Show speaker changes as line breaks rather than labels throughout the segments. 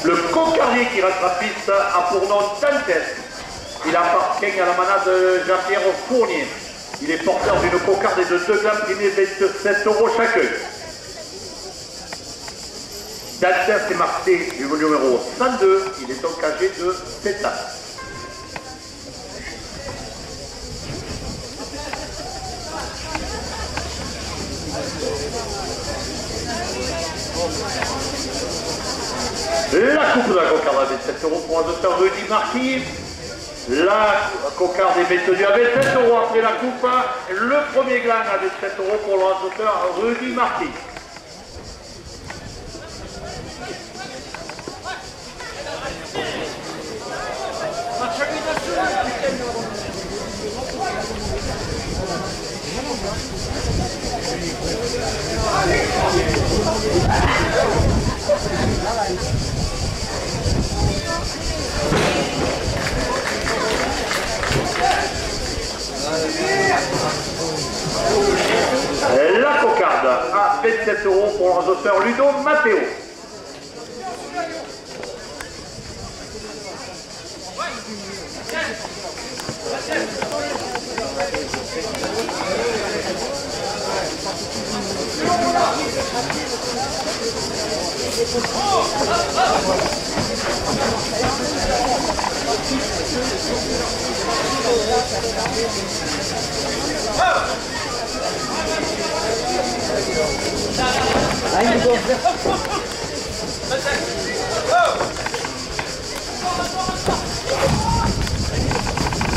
Le cocardier qui reste la piste a pour nom Dantes. Il appartient à la manade de Jean-Pierre Fournier. Il est porteur d'une cocarde et de 2 grammes primés 27 € chacun. Dantes est marqué du numéro 102. Il est donc âgé de 7 ans. La coupe de la cocarde à 27 € pour un docteur Rudy Marquis. La cocarde est maintenue à 27 € après la coupe. Le premier gland à 27 € pour le docteur Rudy Marquis. La cocarde à 27 € pour le docteur Ludo Matteo.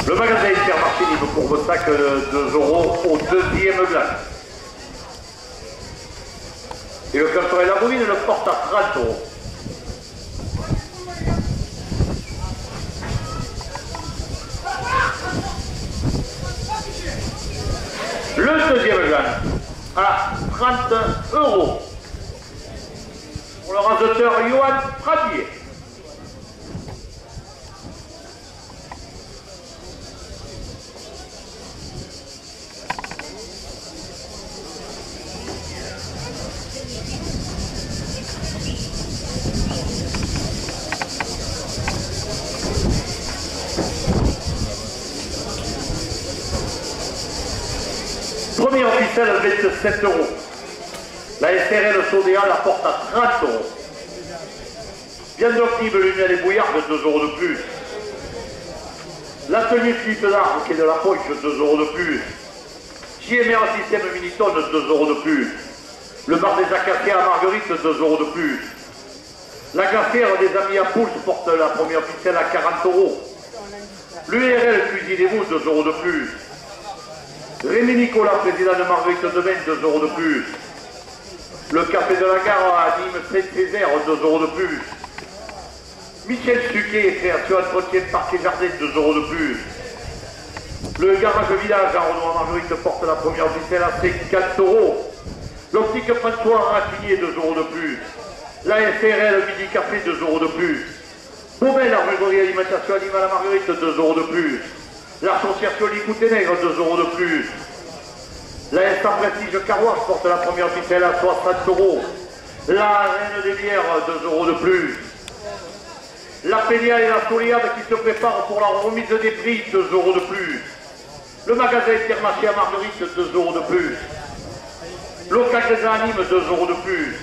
Le magasin Intermarché libre pour vos sacs de 2 € au deuxième gland. Et le culturel la bovine le porte à 30 €. Le deuxième gland à 30 €. Pour le raseteur Johan Pradier. Premier officiel à 27 €. La SRL Sodéa la porte à 30 €. Viande d'Octime, lumière et bouillard de 2 € de plus. L'atelier Philippe d'Arbre qui est de la poche, 2 € de plus. JMR Système Miniton, 2 € de plus. Le bar des Acacias à Marguerite, 2 € de plus. La glacière des Amis à Pouls porte la première officielle à 40 €. L'URL Cuisinez-vous, 2 € de plus. Rémi Nicolas, président de Marguerite de Maine, 2 € de plus. Le Café de la Gare à Nîmes Saint-Césaire, 2 € de plus. Michel Suquet, création entretien parc et jardin, 2 € de plus. Le garage village à Renoir Marguerite porte la première officielle à 50 €. L'optique François Ratignier, 2 € de plus. La SRL Midi Café, 2 € de plus. Beauvais, la ruerie alimentation animale à Marguerite, 2 € de plus. L'association Licouténègre, 2 € de plus. La Instant Prestige Carouage porte la première officielle à 60 €. La Reine des Bières, 2 € de plus. La Pénia et la Soliade qui se préparent pour la remise des prix, 2 € de plus. Le magasin Intermarché à Marguerite, 2 € de plus. Local des Animes, 2 € de plus.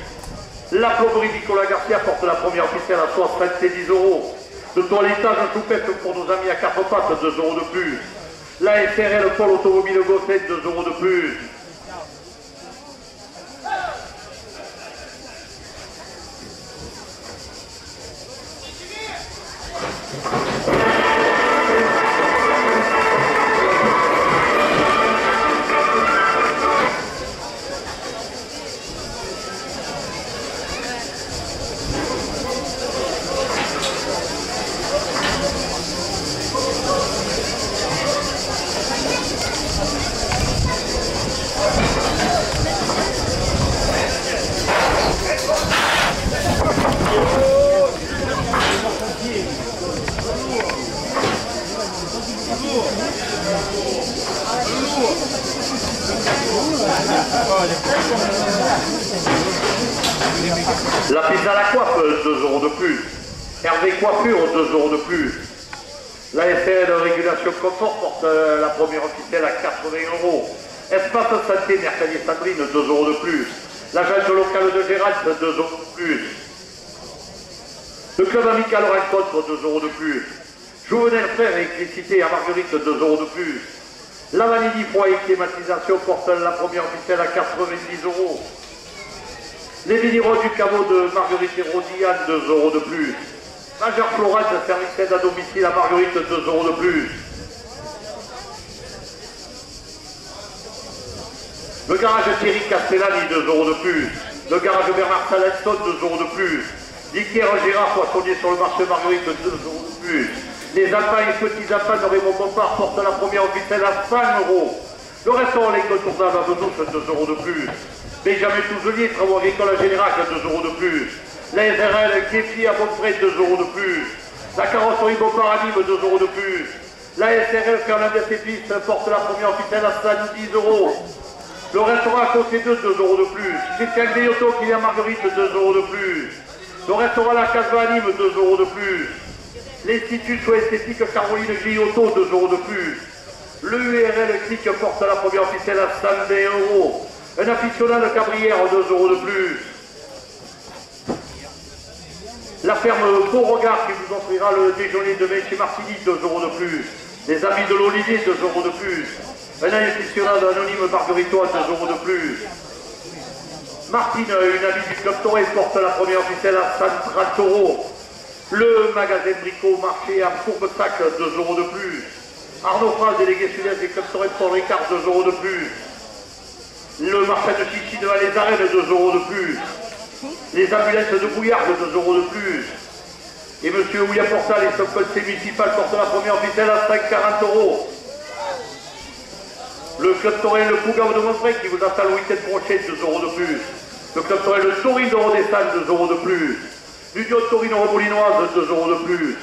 La plomberie Nicolas Garcia porte la première officielle à 70 €. Le toilettage choupette pour nos amis à 4 pattes, 2 € de plus. La SRL Paul Automobile Gosset, 2 € de plus. La pizza à la coiffe, 2 euros de plus. Hervé Coiffure, 2 euros de plus. La SL de régulation confort porte la première officielle à 80 euros. Espace santé Mercadier Sandrine, 2 euros de plus. L'agence locale de Gérald, 2 euros de plus. Le club amical rencontre, 2 euros de plus. Jouvenel Frères électricité à Marguerite, 2 euros de plus. La vanille froid et climatisation porte la première officielle à 90 euros. Les vignerons du caveau de Marguerite et Rodiane, 2 euros de plus. Major Florence, service aide à domicile à Marguerite, 2 euros de plus. Le garage Thierry Castellani, 2 euros de plus. Le garage Bernard Salenson, 2 euros de plus. L'Iker Gérard, poissonnier sur le marché Marguerite, 2 euros de plus. Les Alpins et petits Alpins de Raymond Bompard portent la première officielle à 5 euros. Le restaurant L'Incontournable à Besançon, 2 euros de plus. Benjamin Touzelier, travaux agricoles à Générac, 2 euros de plus. La SRL Képi à Beaupré, 2 euros de plus. La carrosserie Bompard à Nîmes, 2 euros de plus. La SRL Fernandez et Fils porte la première officielle à 110 euros. Le restaurant à côté de 2 euros de plus. Christian Guillotto qui vient à Marguerite, 2 euros de plus. Le restaurant La Casbah à Nîmes, 2 euros de plus. L'Institut Soins Esthétiques Caroline Guillotto, 2 euros de plus. Le URL Click porte la première officielle à 120 euros. Un aficionado Cabrière, 2 euros de plus. La ferme Beauregard qui vous offrira le déjeuner demain chez Martini, 2 euros de plus. Les amis de l'Olivier, 2 euros de plus. Un aficionado anonyme Margueritois, 2 euros de plus. Martine, une amie du Club Torres, porte la première officielle à 130 euros. Le magasin Brico Marché à Courbesac, 2 euros de plus. Arnaud Pras, délégué sud-est des Club Torres Paul Ricard, 2 euros de plus. Le marché de Chichi de Les Arènes, 2 euros de plus. Les ambulances de Bouillard, 2 euros de plus. Et monsieur William Portal et son conseil municipal portent la première officielle à 5,40 euros. Le club Torel, le Fougaud de Montfray qui vous attend le week-end prochain, 2 euros de plus. Le club Torel, le Torino de Rodestan, 2 euros de plus. L'Union Torino Rebolinoise, 2 euros de plus.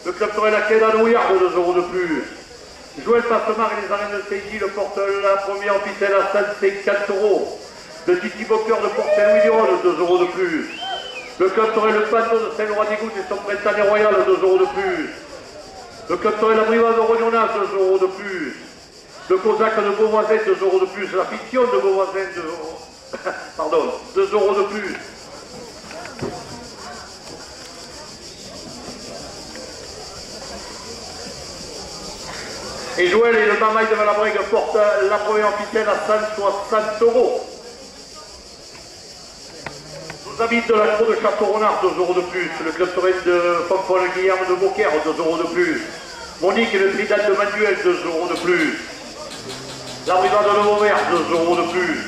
Le club Torel à Quédan Ouillard, 2 euros de plus. Joël Passemar et les arènes de Saint-Gilles portent la première officielle à 150 euros. Le Titi Bocker de Port-Saint-Louis-du-Rhône, 2 euros de plus. Le club Torel, le Panneau de Saint-Laurent-des-Gouttes et son Printemps Royal, 2 euros de plus. Le club Torel, la Brivade de Rognonnas, 2 euros de plus. Le Cosaque de Beauvoisin, 2 euros de plus. La fiction de Beauvoisin, 2 euros. Pardon, 2 euros de plus. Et Joël et le Mamaï de Valabrègue portent la première officielle à 160 euros. Nos amis de la Cour de Château-Renard, 2 euros de plus. Le club Torel de Fonfol-Guillerme de Beaucaire, 2 euros de plus. Monique et le Trident de Manuel, 2 euros de plus. La Brigade de Vauvert, 2 euros de plus.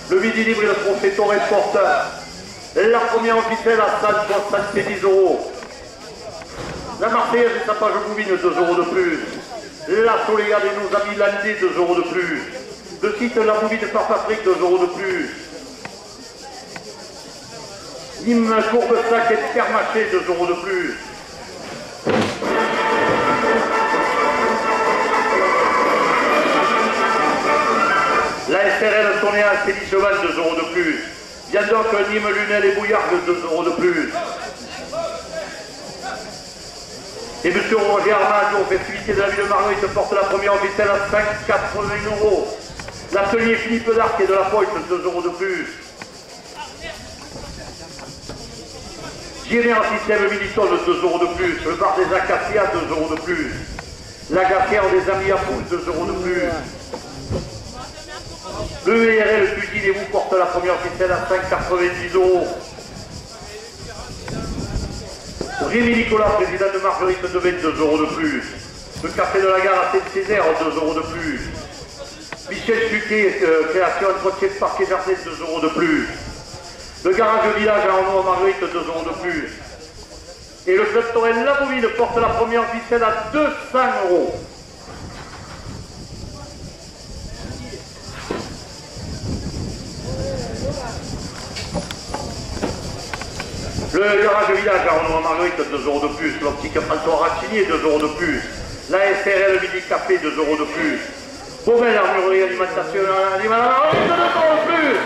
Le Midi Libre et le Trophée Torel portent la première officielle à 170 euros. La Marseillaise et sa page Bouvine, 2 euros de plus. La Soléade et nos amis landais, 2 euros de plus. Le site La Bouvine par Patrick, 2 euros de plus. Nîmes Courbesac et Permaché, 2 euros de plus. La SRL Tournéa, Céline Cheval, 2 euros de plus. Viandoc, Nîmes, Lunel et Bouillard, 2 euros de plus. Et M. Roger Armand, aux festivités de la ville de Marguerite, porte la première officielle à 5,80 euros. L'atelier Philippe d'Arc et de la Poche, 2 euros de plus. JMR Système Militon, 2 euros de plus. Le bar des Acacias, 2 euros de plus. La Gassière des Amis à Pouce, 2 euros de plus. Le ERL Cuisine et vous porte la première officielle à 5,90 euros. Rémi Nicolas, président de Marguerite de 22 euros de plus. Le café de la gare à Saint-Césaire, 2 euros de plus. Michel Chuquet, création entretien de parc et jardin, 2 euros de plus. Le garage village à Arnaud à Marguerite, 2 euros de plus. Et le club Torel La Bouvine porte la première officielle à 200 euros. Le garage village à Arnaud à Marguerite, 2 euros de plus. L'optique François Racchinier, 2 euros de plus. La SRL Midi Café, 2 euros de plus. Beauvais, armurerie, alimentation, alimentation, ne compte plus.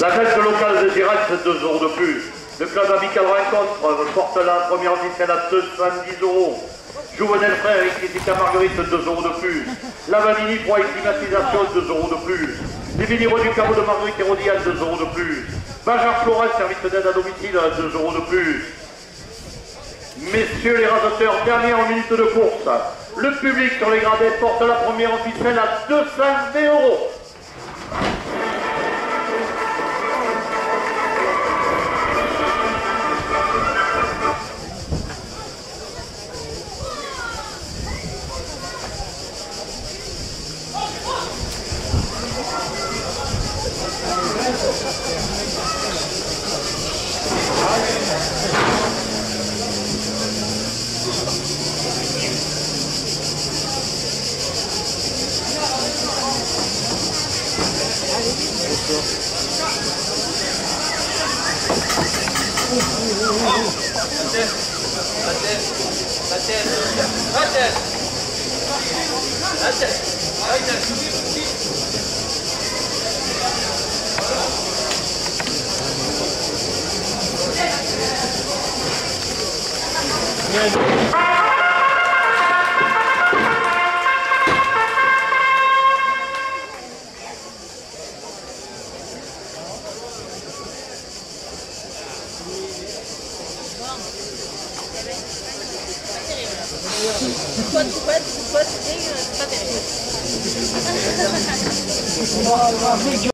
La fête locale de Girac, c'est 2 € de plus. Le club amical rencontre porte la première officielle à 210 €. Jouvenel Frère et Critica Marguerite, 2 € de plus. La Vanini, froid et climatisation, 2 € de plus. Les vignerons du Caveau de Marguerite et Rodial, 2 € de plus. Bajar Florent, service d'aide à domicile, 2 € de plus. Messieurs les raseteurs, dernière minute de course. Le public sur les gradés porte la première officielle à 220 €.
C'est pas terrible.